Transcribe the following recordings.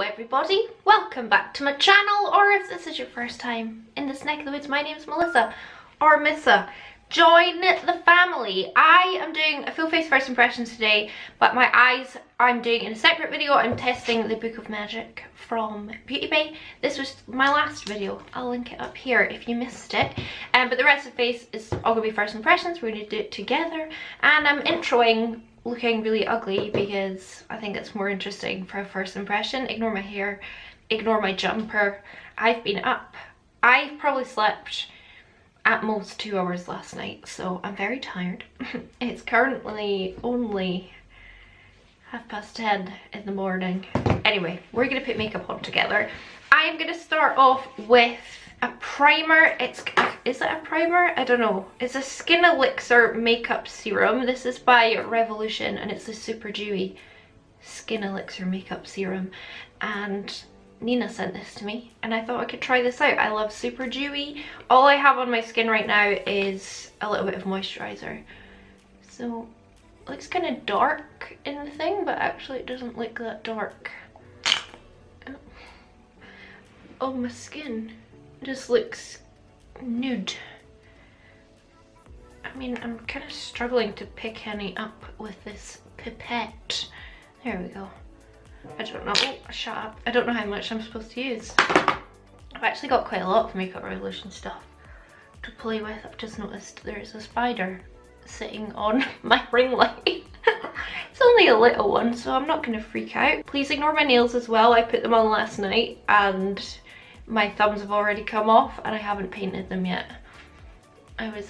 everybody, welcome back to my channel, or if this is your first time in this neck of the woods, my name's Melissa, or Missa. Join the family. I am doing a full face first impressions today, but my eyes I'm doing in a separate video. I'm testing the Book of Magic from Beauty Bay. This was my last video. I'll link it up here if you missed it. But the rest of the face is all gonna be first impressions. We're gonna do it together, and I'm introing looking really ugly because I think it's more interesting for a first impression. Ignore my hair, ignore my jumper. I've been up. I probably slept at most 2 hours last night, so I'm very tired. It's currently only 10:30 in the morning. Anyway, we're gonna put makeup on together. I am gonna start off with a primer. Is it a primer? I don't know. It's a Skin Elixir makeup serum. This is by Revolution and it's a super dewy Skin Elixir makeup serum, and Nina sent this to me and I thought I could try this out. I love super dewy. All I have on my skin right now is a little bit of moisturizer, so it looks kind of dark in the thing, but actually it doesn't look that dark. Oh, my skin just looks nude. I mean, I'm kind of struggling to pick any up with this pipette. There we go. I don't know. Oh, shut up. I don't know how much I'm supposed to use. I've actually got quite a lot of Makeup Revolution stuff to play with. I've just noticed there's a spider sitting on my ring light. It's only a little one, so I'm not going to freak out. Please ignore my nails as well. I put them on last night and my thumbs have already come off and I haven't painted them yet. I was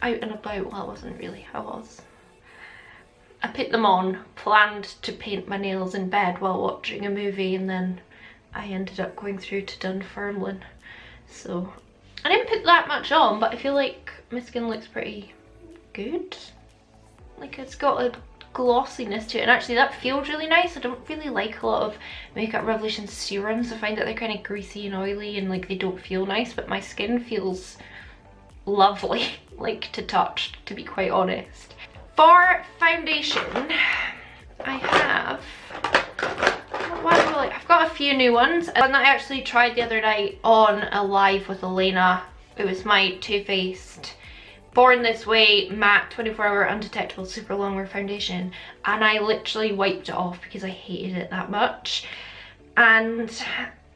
out and about. Well, I wasn't really. I put them on, planned to paint my nails in bed while watching a movie, and then I ended up going through to Dunfermline. So I didn't put that much on, but I feel like my skin looks pretty good. Like, it's got a glossiness to it, and actually that feels really nice. I don't really like a lot of Makeup Revolution serums. I find that they're kind of greasy and oily and like they don't feel nice, but my skin feels lovely, like to touch, to be quite honest. For foundation, I have, I've got a few new ones. One that I actually tried the other night on a live with Elena. It was my Too Faced Born This Way matte 24-hour undetectable super long wear foundation, and I literally wiped it off because I hated it that much. And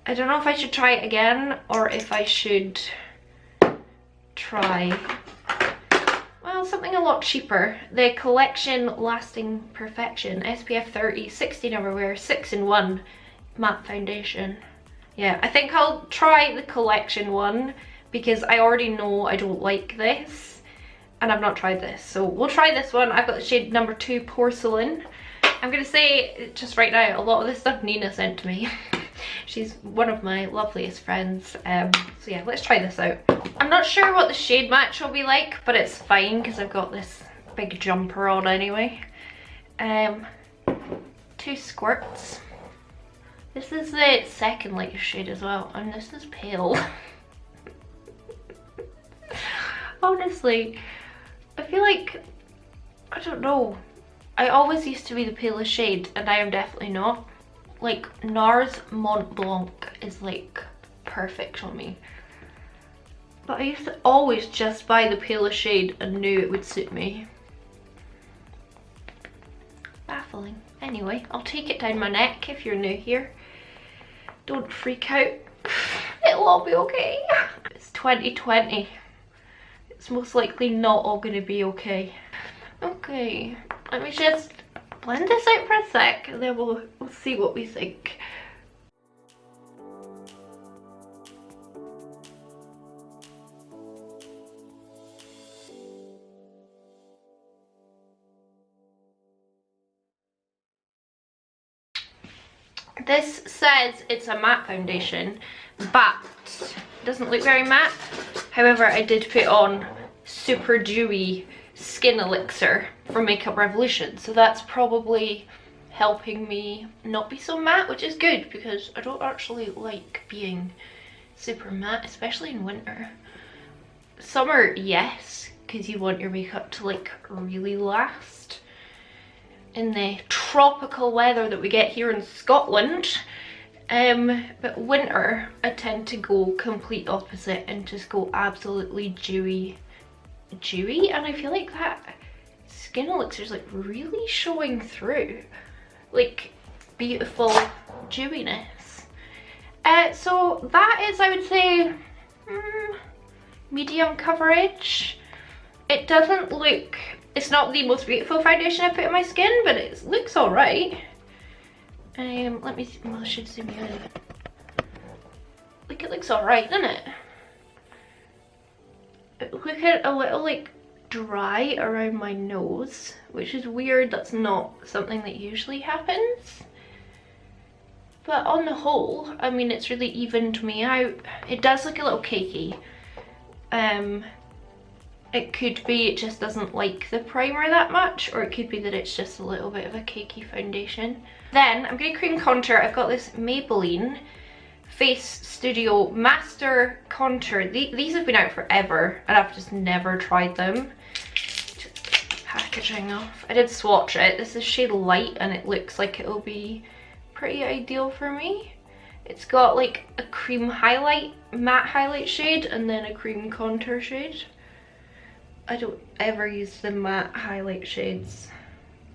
I don't know if I should try it again or if I should try, well, something a lot cheaper. The Collection Lasting Perfection SPF 30 16-hour wear 6-in-1 matte foundation. Yeah, I think I'll try the Collection one because I already know I don't like this and I've not tried this, so we'll try this one. I've got the shade number 2 Porcelain. I'm gonna say just right now, a lot of this stuff Nina sent to me. She's one of my loveliest friends. So yeah, let's try this out. I'm not sure what the shade match will be like, but it's fine because I've got this big jumper on anyway. 2 squirts. This is the second lightest shade as well, and this is pale. Honestly, I feel like, I don't know, I always used to be the palest shade and I am definitely not. Like, NARS Mont Blanc is like perfect on me, but I used to always just buy the palest shade and knew it would suit me. Baffling. Anyway, I'll take it down my neck. If you're new here, don't freak out. It'll all be okay. It's 2020. It's most likely not all gonna be okay. Okay, let me just blend this out for a sec and then we'll see what we think. This says it's a matte foundation, but it doesn't look very matte. However, I did put on super dewy Skin Elixir from Makeup Revolution, so that's probably helping me not be so matte, which is good because I don't actually like being super matte, especially in winter. Summer, yes, because you want your makeup to like really last. In the tropical weather that we get here in Scotland, But winter I tend to go complete opposite and just go absolutely dewy, and I feel like that Skin Elixir is like really showing through, like beautiful dewiness. So that is, I would say, medium coverage. It doesn't look, it's not the most beautiful foundation I put in my skin, but it looks alright. Let me see, well, I should zoom in a bit. Like, it looks alright, doesn't it? Look at a little like dry around my nose, which is weird. That's not something that usually happens. But on the whole, I mean, it's really evened me out. It does look a little cakey. It could be it just doesn't like the primer that much, or it could be that it's just a little bit of a cakey foundation. Then I'm going to cream contour. I've got this Maybelline Face Studio Master Contour. These have been out forever and I've just never tried them. Just packaging off. I did swatch it. This is shade Light and it looks like it'll be pretty ideal for me. It's got like a cream highlight, matte highlight shade, and then a cream contour shade. I don't ever use the matte highlight shades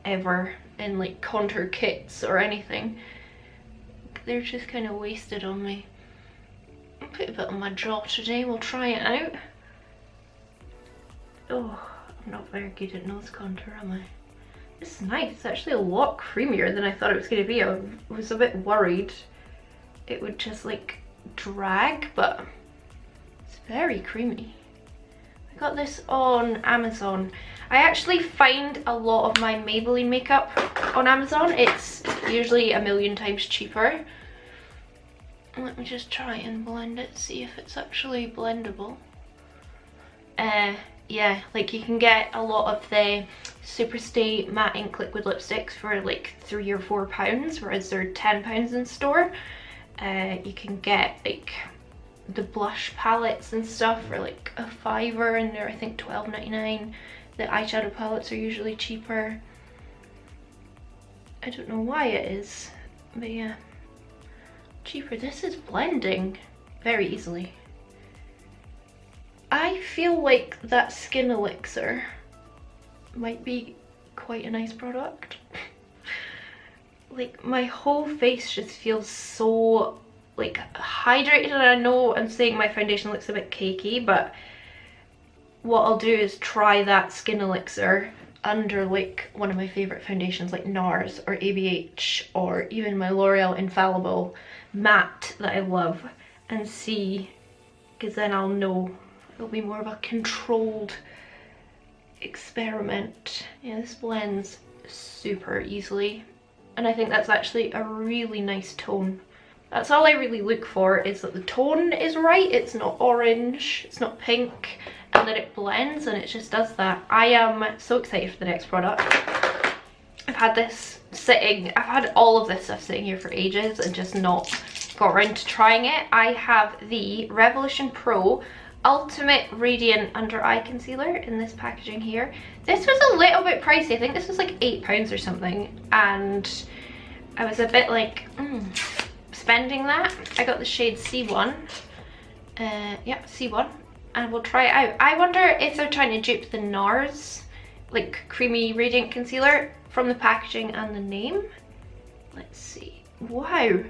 ever in like contour kits or anything. They're just kind of wasted on me. I'll put a bit on my jaw today, we'll try it out. Oh, I'm not very good at nose contour, am I? It's nice, it's actually a lot creamier than I thought it was going to be. I was a bit worried it would just like drag, but it's very creamy. I got this on Amazon. I actually find a lot of my Maybelline makeup on Amazon. It's usually a million times cheaper. Let me just try and blend it, see if it's actually blendable. Yeah, like you can get a lot of the Superstay matte ink liquid lipsticks for like £3 or £4, whereas they're £10 in store. You can get like the blush palettes and stuff for like a £5, and they're I think £12.99. The eyeshadow palettes are usually cheaper. I don't know why it is, but yeah, cheaper. This is blending very easily. I feel like that Skin Elixir might be quite a nice product. Like my whole face just feels so like hydrated, and I know I'm saying my foundation looks a bit cakey, but what I'll do is try that Skin Elixir under like one of my favorite foundations like NARS or ABH or even my L'Oreal Infallible matte that I love, and see, because then I'll know it'll be more of a controlled experiment. Yeah, this blends super easily, and I think that's actually a really nice tone. That's all I really look for, is that the tone is right. It's not orange, it's not pink, and that it blends, and it just does that. I am so excited for the next product. I've had this sitting, I've had all of this stuff sitting here for ages and just not got around to trying it. I have the Revolution Pro Ultimate Radiant Under Eye Concealer in this packaging here. This was a little bit pricey. I think this was like £8 or something, and I was a bit like, spending that. I got the shade C1. Yeah, C1. And we'll try it out. I wonder if they're trying to dupe the NARS, like creamy radiant concealer, from the packaging and the name. Let's see. Wow.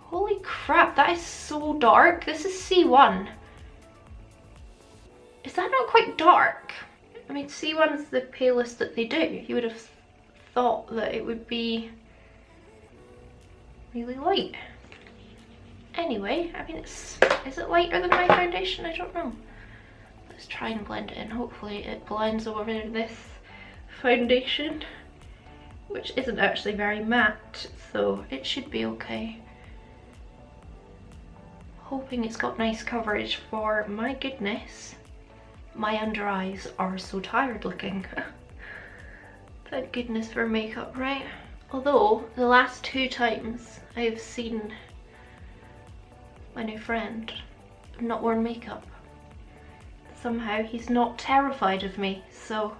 Holy crap, that is so dark. This is C1. Is that not quite dark? I mean, C1 is the palest that they do. You would have thought that it would be really light. Anyway, I mean, is it lighter than my foundation? I don't know. Let's try and blend it in. Hopefully it blends over this foundation, which isn't actually very matte, so it should be okay. Hoping it's got nice coverage, for my goodness, my under eyes are so tired looking. Thank goodness for makeup, right? Although the last 2 times I've seen my new friend I've not worn makeup, somehow he's not terrified of me. So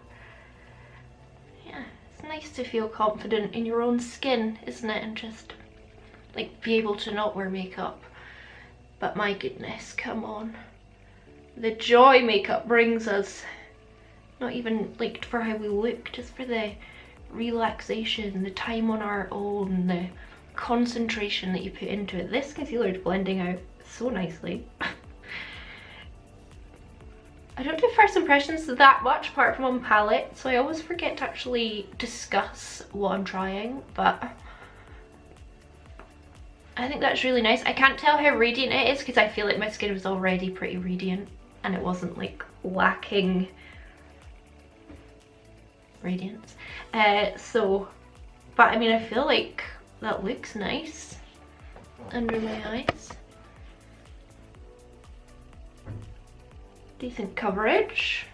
yeah, it's nice to feel confident in your own skin, isn't it? And just like be able to not wear makeup. But my goodness, come on. The joy makeup brings us. Not even like for how we look, just for the relaxation, the time on our own, the concentration that you put into it. This concealer is blending out so nicely. I don't do first impressions that much apart from on palette, so I always forget to actually discuss what I'm trying, but I think that's really nice. I can't tell how radiant it is because I feel like my skin was already pretty radiant and it wasn't like lacking radiance. But I mean, I feel like that looks nice under my eyes. Decent coverage.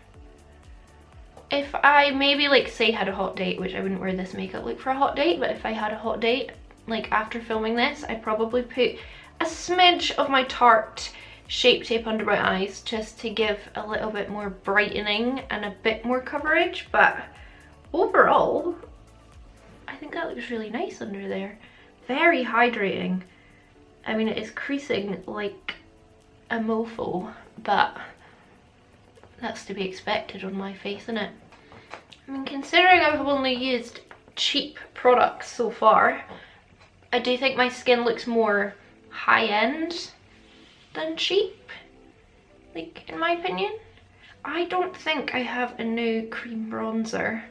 If I maybe like say had a hot date, which I wouldn't wear this makeup look for a hot date, but if I had a hot date like after filming this, I'd probably put a smidge of my Tarte Shape Tape under my eyes just to give a little bit more brightening and a bit more coverage. But overall, I think that looks really nice under there. Very hydrating. I mean, it is creasing like a mofo, but that's to be expected on my face, isn't it? I mean, considering I've only used cheap products so far, I do think my skin looks more high-end than cheap, like in my opinion. I don't think I have a new cream bronzer,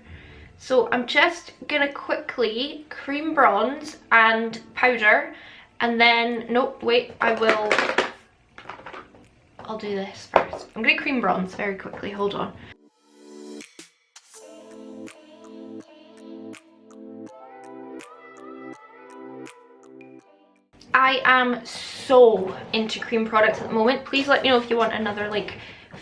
so I'm just gonna quickly cream bronze and powder, and then, nope, wait, I'll do this first. I'm gonna cream bronze very quickly, hold on. I am so into cream products at the moment. Please let me know if you want another like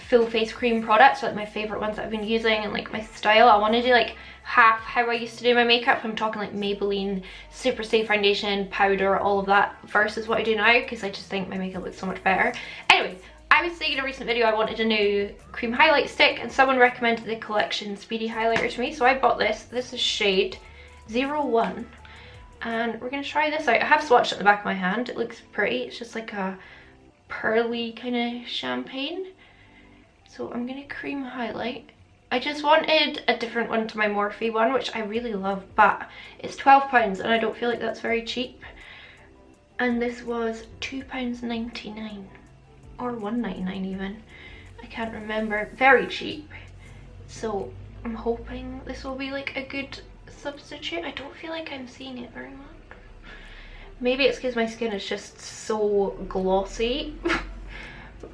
full face cream products, like my favorite ones that I've been using and like my style. I want to do like half how I used to do my makeup. I'm talking like Maybelline Super Stay Foundation, powder, all of that, versus what I do now, because I just think my makeup looks so much better. Anyway, I was saying in a recent video I wanted a new cream highlight stick, and someone recommended the Collection Speedy highlighter to me, so I bought this. This is shade 01, and we're going to try this out. I have swatched it at the back of my hand. It looks pretty. It's just like a pearly kind of champagne. So I'm going to cream highlight. I just wanted a different one to my Morphe one, which I really love, but it's £12 and I don't feel like that's very cheap. And this was £2.99 or £1.99 even. I can't remember. Very cheap. So I'm hoping this will be like a good substitute. I don't feel like I'm seeing it very much. Maybe it's because my skin is just so glossy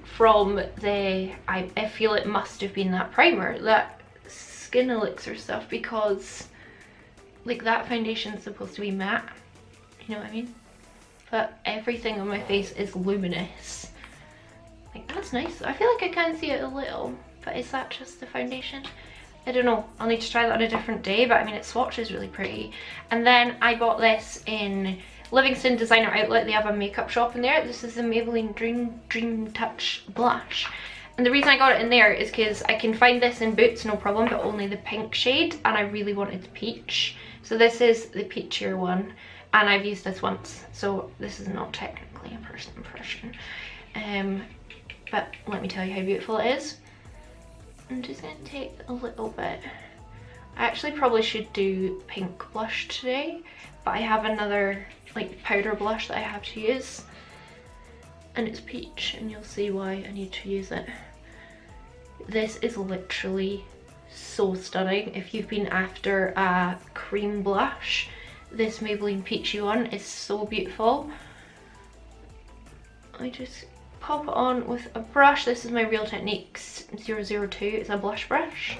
from the, I feel it must have been that primer, that Skin Elixir stuff, because like that foundation is supposed to be matte, you know what I mean? But everything on my face is luminous. Like, that's nice. I feel like I can see it a little, but is that just the foundation? I don't know. I'll need to try that on a different day, but I mean, its swatch is really pretty. And then I bought this in Livingston Designer Outlet. They have a makeup shop in there. This is the Maybelline Dream Touch Blush. And the reason I got it in there is because I can find this in Boots, no problem, but only the pink shade, and I really wanted the peach. So this is the peachier one, and I've used this once, so this is not technically a first impression. But let me tell you how beautiful it is. I'm just going to take a little bit. I actually probably should do pink blush today, but I have another like powder blush that I have to use, and it's peach, and you'll see why I need to use it. This is literally so stunning. If you've been after a cream blush, this Maybelline peachy one is so beautiful. I just pop it on with a brush. This is my Real Techniques 002. It's a blush brush,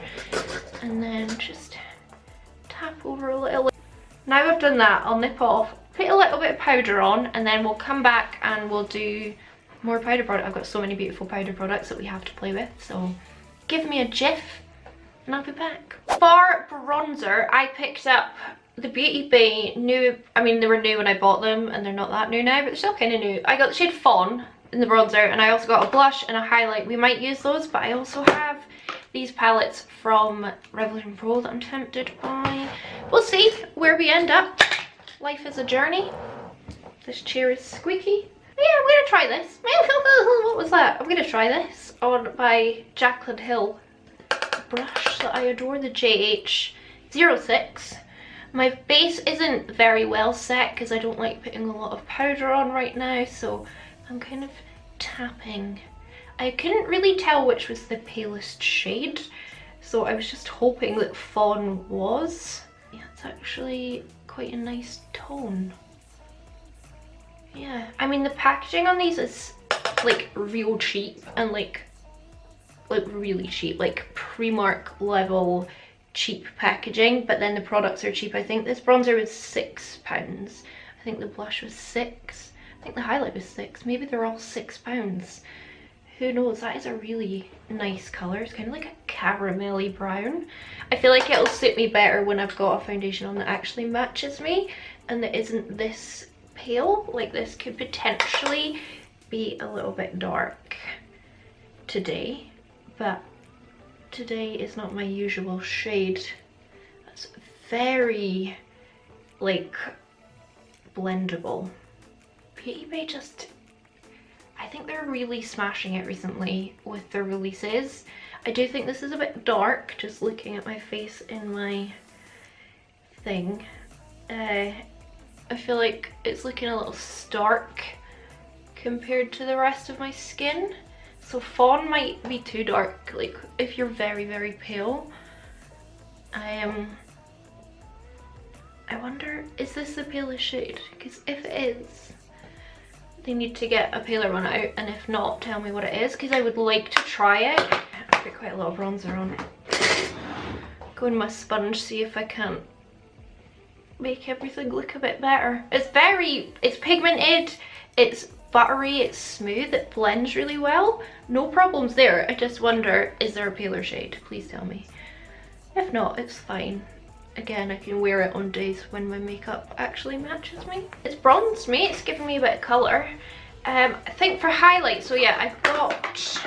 and then just tap over a little. Now I've done that, I'll nip off, put a little bit of powder on, and then we'll come back and we'll do more powder product. I've got so many beautiful powder products that we have to play with, so give me a jiff and I'll be back. For bronzer, I picked up the Beauty Bay new, I mean they were new when I bought them and they're not that new now, but they're still kind of new. I got the shade Fawn in the bronzer, and I also got a blush and a highlight. We might use those, but I also have these palettes from Revolution Pro that I'm tempted by. We'll see where we end up. Life is a journey. This chair is squeaky. Yeah, I'm gonna try this. What was that? I'm gonna try this on my Jaclyn Hill brush that I adore, the JH06. My base isn't very well set because I don't like putting a lot of powder on right now, so I'm kind of tapping. I couldn't really tell which was the palest shade, so I was just hoping that Fawn was. Yeah, it's actually quite a nice tone. Yeah, I mean the packaging on these is like real cheap and like really cheap, like Primark level cheap packaging, but then the products are cheap. I think this bronzer was £6. I think the blush was £6. I think the highlight was £6. Maybe they're all £6. Who knows? That is a really nice colour. It's kind of like a caramelly brown. I feel like it'll suit me better when I've got a foundation on that actually matches me and that isn't this pale. Like this could potentially be a little bit dark today, but today is not my usual shade. That's very like blendable. Beauty Bay just, I think they're really smashing it recently with their releases. I do think this is a bit dark, just looking at my face in my thing. I feel like it's looking a little stark compared to the rest of my skin. So Fawn might be too dark, like if you're very, very pale. I wonder, is this the palest shade? Because if it is, they need to get a paler one out, and if not, tell me what it is, because I would like to try it. I've got quite a lot of bronzer on. Go in my sponge, see if I can make everything look a bit better. It's pigmented, it's buttery, it's smooth, it blends really well. No problems there. I just wonder, is there a paler shade? Please tell me. If not, it's fine. Again, I can wear it on days when my makeup actually matches me. It's bronzed me, it's giving me a bit of colour. I think for highlight, so yeah, I've got,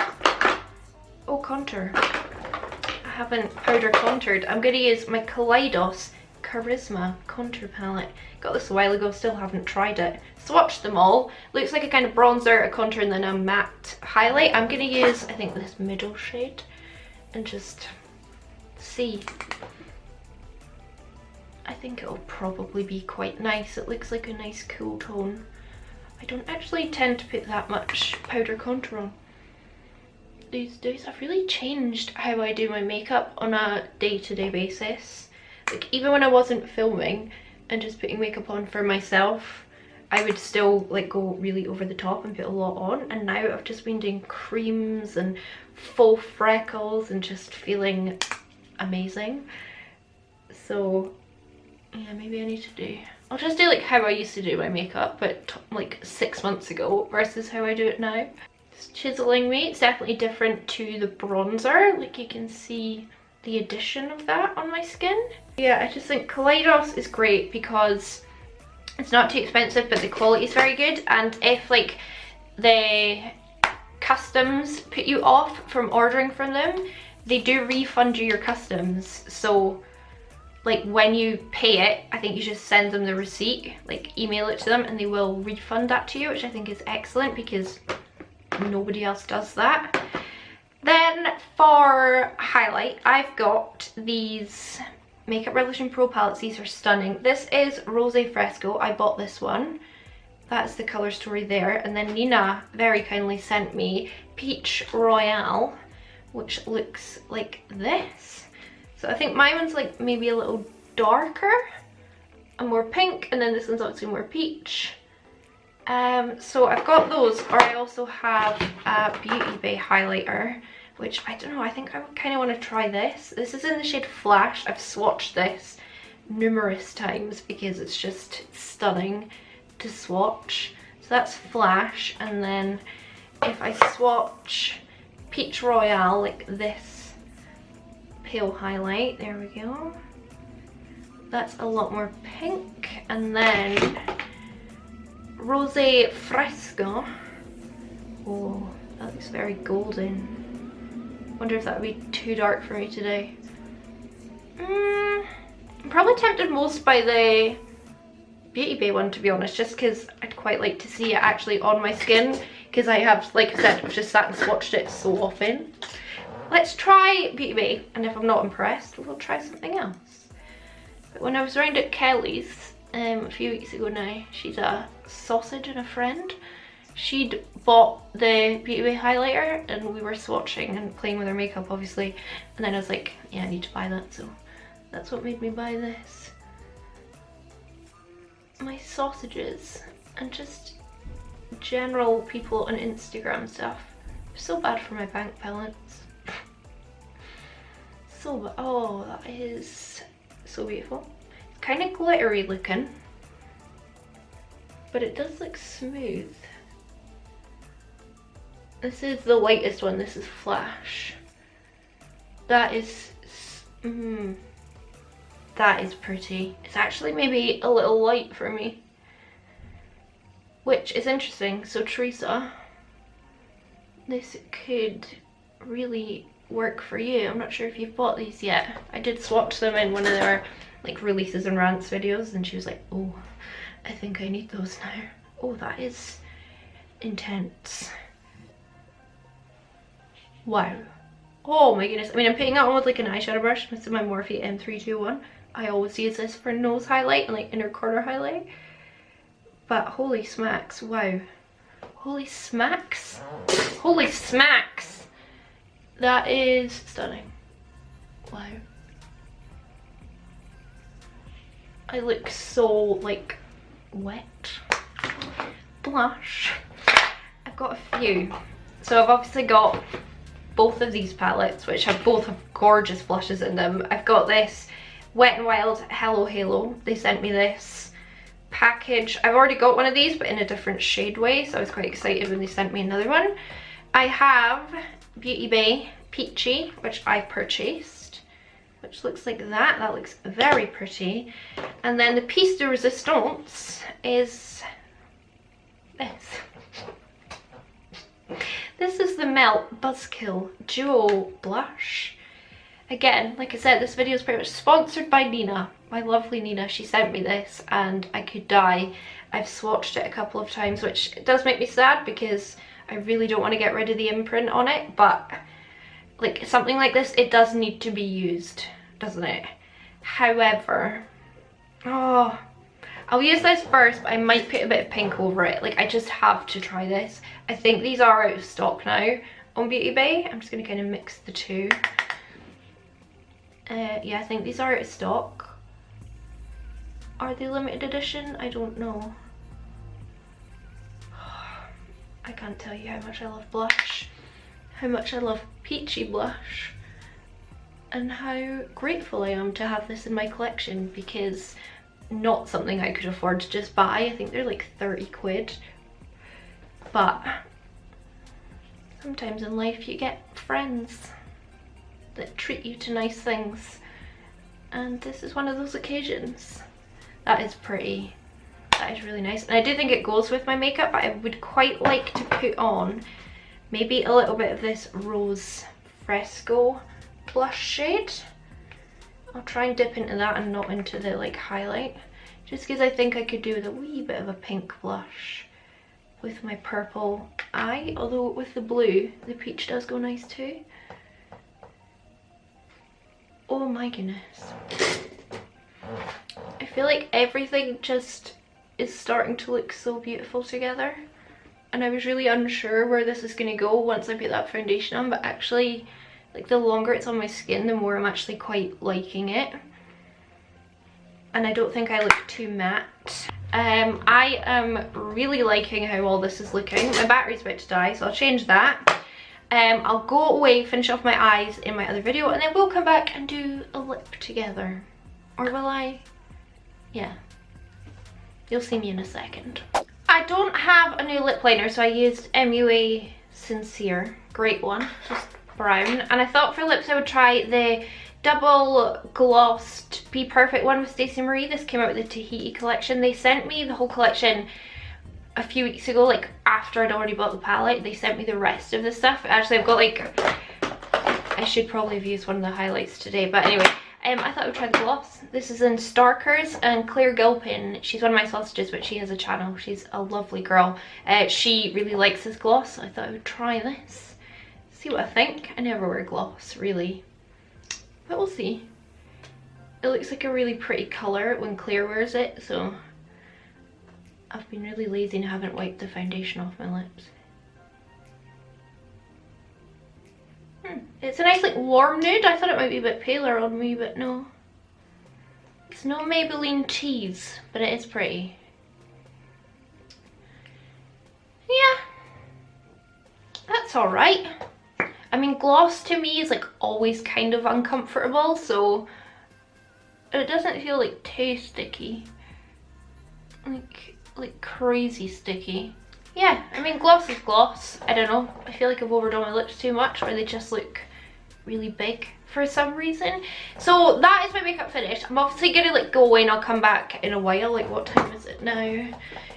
oh, contour. I haven't powder contoured. I'm going to use my KALEIDOS Charisma contour palette. Got this a while ago, still haven't tried it. Swatched them all. Looks like a kind of bronzer, a contour, and then a matte highlight. I'm going to use, I think, this middle shade and just see. I think it'll probably be quite nice. It looks like a nice cool tone. I don't actually tend to put that much powder contour on these days. I've really changed how I do my makeup on a day-to-day basis. Like even when I wasn't filming and just putting makeup on for myself, I would still like go really over the top and put a lot on, and now I've just been doing creams and faux freckles and just feeling amazing. So yeah, maybe I need to do, I'll just do like how I used to do my makeup, but like 6 months ago versus how I do it now. It's chiseling me. It's definitely different to the bronzer. Like you can see the addition of that on my skin. Yeah, I just think KALEIDOS is great because it's not too expensive, but the quality is very good. And if like the customs put you off from ordering from them, they do refund you your customs. So like when you pay it, I think you just send them the receipt, like email it to them, and they will refund that to you, which I think is excellent because nobody else does that. Then for highlight, I've got these Makeup Revolution Pro palettes. These are stunning. This is Rosé Fresco. I bought this one. That's the colour story there. And then Nina very kindly sent me Peach Royale, which looks like this. So I think my one's like maybe a little darker and more pink, and then this one's obviously more peach. So I've got those, or I also have a Beauty Bay highlighter, which I don't know, I think I kind of want to try this. This is in the shade Flash. I've swatched this numerous times because it's just stunning to swatch. So that's Flash, and then if I swatch Peach Royale, like this pale highlight, there we go. That's a lot more pink, and then Rosé Fresco. Oh, that looks very golden. Wonder if that would be too dark for me today. I'm probably tempted most by the Beauty Bay one, to be honest, just because I'd quite like to see it actually on my skin, because I have, like I said, I've just sat and swatched it so often. Let's try Beauty Bay, and if I'm not impressed, we'll try something else. But when I was around at Kelly's a few weeks ago now, she's a sausage and a friend. She'd bought the Beauty Bay highlighter and we were swatching and playing with her makeup, obviously, and then I was like, yeah, I need to buy that, so that's what made me buy this. My sausages and just general people on Instagram stuff. So bad for my bank balance. So bad. Oh, that is so beautiful. It's kind of glittery looking, but it does look smooth. This is the lightest one. This is Flash. That is that is pretty. It's actually maybe a little light for me, which is interesting. So Teresa, this could really work for you. I'm not sure if you've bought these yet. I did swatch them in one of their like releases and rants videos, and she was like, oh, I think I need those now. Oh, that is intense. Wow. Oh my goodness. I mean, I'm putting that on with like an eyeshadow brush. This is my Morphe M321. I always use this for nose highlight and like inner corner highlight. But holy smacks, wow. Holy smacks? Holy smacks! That is stunning. Wow. I look so like wet. Blush. I've got a few. So I've obviously got both of these palettes, which have both have gorgeous blushes in them. I've got this Wet n Wild Hello Halo. They sent me this package. I've already got one of these, but in a different shade way, so I was quite excited when they sent me another one. I have Beauty Bay Peachy, which I purchased, which looks like that. That looks very pretty. And then the piece de resistance is this. This is the Melt Buzzkill Duo Blush. Again, like I said, this video is pretty much sponsored by Nina, my lovely Nina. She sent me this and I could die. I've swatched it a couple of times, which does make me sad because I really don't want to get rid of the imprint on it, but like something like this, it does need to be used, doesn't it? However, oh, I'll use this first, but I might put a bit of pink over it. Like, I just have to try this. I think these are out of stock now on Beauty Bay. I'm just going to kind of mix the two. Yeah, I think these are out of stock. Are they limited edition? I don't know. I can't tell you how much I love blush, how much I love peachy blush, and how grateful I am to have this in my collection, because not something I could afford to just buy. I think they're like 30 quid. But sometimes in life you get friends that treat you to nice things, and this is one of those occasions. That is pretty. That is really nice, and I do think it goes with my makeup, but I would quite like to put on maybe a little bit of this Rose Fresco blush shade. I'll try and dip into that and not into the like highlight, just because I think I could do with a wee bit of a pink blush with my purple eye, although with the blue the peach does go nice too. Oh my goodness, I feel like everything just is starting to look so beautiful together, and I was really unsure where this is going to go once I put that foundation on, but actually, like, the longer it's on my skin, the more I'm actually quite liking it. And I don't think I look too matte. I am really liking how all this is looking. My battery's about to die, so I'll change that. I'll go away, finish off my eyes in my other video, and then we'll come back and do a lip together. Or will I? Yeah. You'll see me in a second. I don't have a new lip liner, so I used MUA Sincere. Great one. Just brown, and I thought for lips I would try the double glossed BPERFECT one with Stacey Marie. This came out with the Tahiti collection. They sent me the whole collection a few weeks ago, like after I'd already bought the palette. They sent me the rest of the stuff. Actually, I've got like, I should probably have used one of the highlights today, but anyway, I thought I would try the gloss. This is in Starkers, and Claire Gilpin, she's one of my sausages, but she has a channel. She's a lovely girl. She really likes this gloss, so I thought I would try this. See what I think. I never wear gloss, really. But we'll see. It looks like a really pretty colour when Claire wears it, so I've been really lazy and haven't wiped the foundation off my lips. It's a nice like warm nude. I thought it might be a bit paler on me, but no. It's no Maybelline cheese, but it is pretty. Yeah, that's alright. I mean, gloss to me is like always kind of uncomfortable, so it doesn't feel like too sticky. Like crazy sticky. Yeah, I mean, gloss is gloss. I don't know. I feel like I've overdone my lips too much, or they just look really big for some reason. So that is my makeup finished. I'm obviously gonna like go away and I'll come back in a while. Like, what time is it now?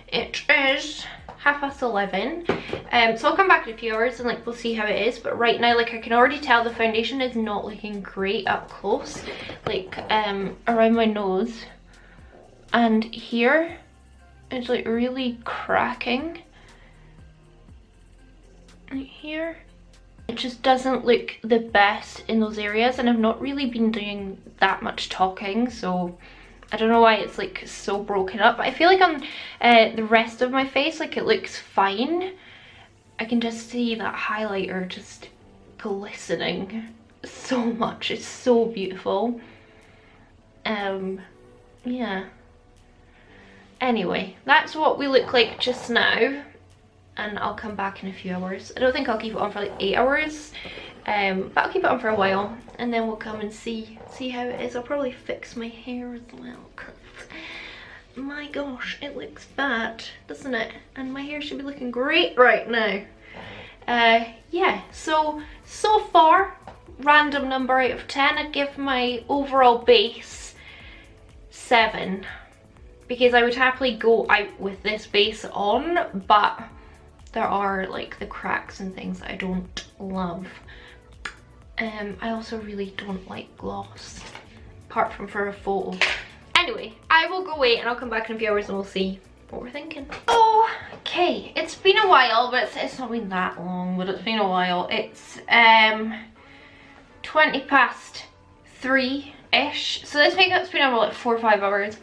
It is 11:30. So I'll come back in a few hours and like we'll see how it is. But right now, like, I can already tell the foundation is not looking great up close. Like around my nose and here it's like really cracking. Right here, it just doesn't look the best in those areas, and I've not really been doing that much talking, so I don't know why it's like so broken up. But I feel like on the rest of my face, like, it looks fine. I can just see that highlighter just glistening so much. It's so beautiful. Yeah, anyway, that's what we look like just now. And I'll come back in a few hours. I don't think I'll keep it on for like 8 hours, but I'll keep it on for a while, and then we'll come and see how it is. I'll probably fix my hair as well, because my gosh, it looks bad, doesn't it? And my hair should be looking great right now. Yeah, so far, random number out of 10, I'd give my overall base 7, because I would happily go out with this base on, but there are like the cracks and things that I don't love. I also really don't like gloss, apart from for a photo. Anyway, I will go away and I'll come back in a few hours and we'll see what we're thinking. Okay, it's been a while, but it's not been that long, but it's been a while. It's 20 past 3-ish. So this makeup's been on for like 4 or 5 hours.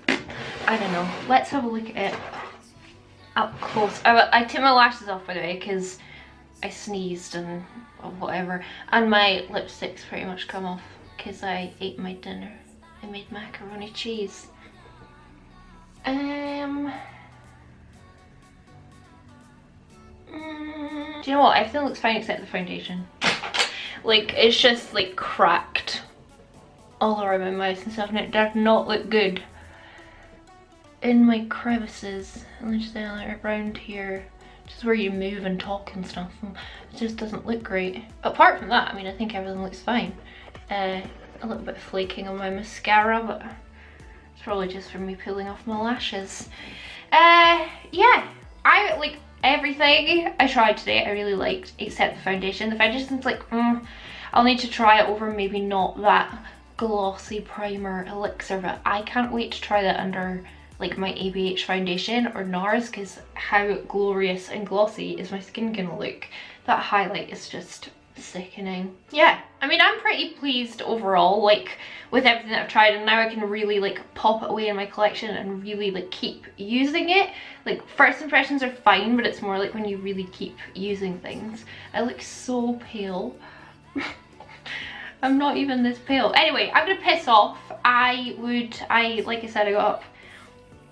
I don't know. Let's have a look at it up close. I took my lashes off, by the way, because I sneezed and whatever, and my lipstick's pretty much come off because I ate my dinner. I made macaroni cheese. Do you know what? Everything looks fine except the foundation. Like, it's just like cracked all around my mouth and stuff, and it does not look good in my crevices, and just like around here, just where you move and talk and stuff. It just doesn't look great. Apart from that, I mean, I think everything looks fine. A little bit flaking on my mascara, but it's probably just from me pulling off my lashes. Yeah, I like everything I tried today. I really liked, except the foundation. The foundation's like, I'll need to try it over maybe not that glossy primer Elixir, but I can't wait to try that under like my ABH foundation or NARS, because how glorious and glossy is my skin gonna look? That highlight is just sickening. Yeah, I mean, I'm pretty pleased overall, like, with everything that I've tried, and now I can really like pop it away in my collection and really like keep using it. Like, first impressions are fine, but it's more like when you really keep using things. I look so pale. I'm not even this pale. Anyway, I'm gonna piss off. Like I said, I got up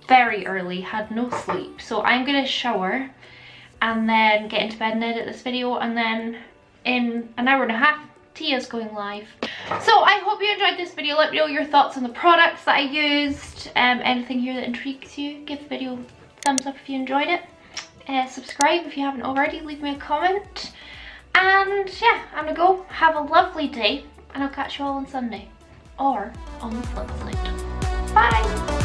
very early, had no sleep, so I'm gonna shower and then get into bed and edit this video, and then in an hour and a half Tia's going live. So I hope you enjoyed this video. Let me know your thoughts on the products that I used. Anything here that intrigues you, give the video a thumbs up if you enjoyed it. Subscribe if you haven't already, leave me a comment, and yeah, I'm gonna go. Have a lovely day, and I'll catch you all on Sunday, or on the flip side. Bye!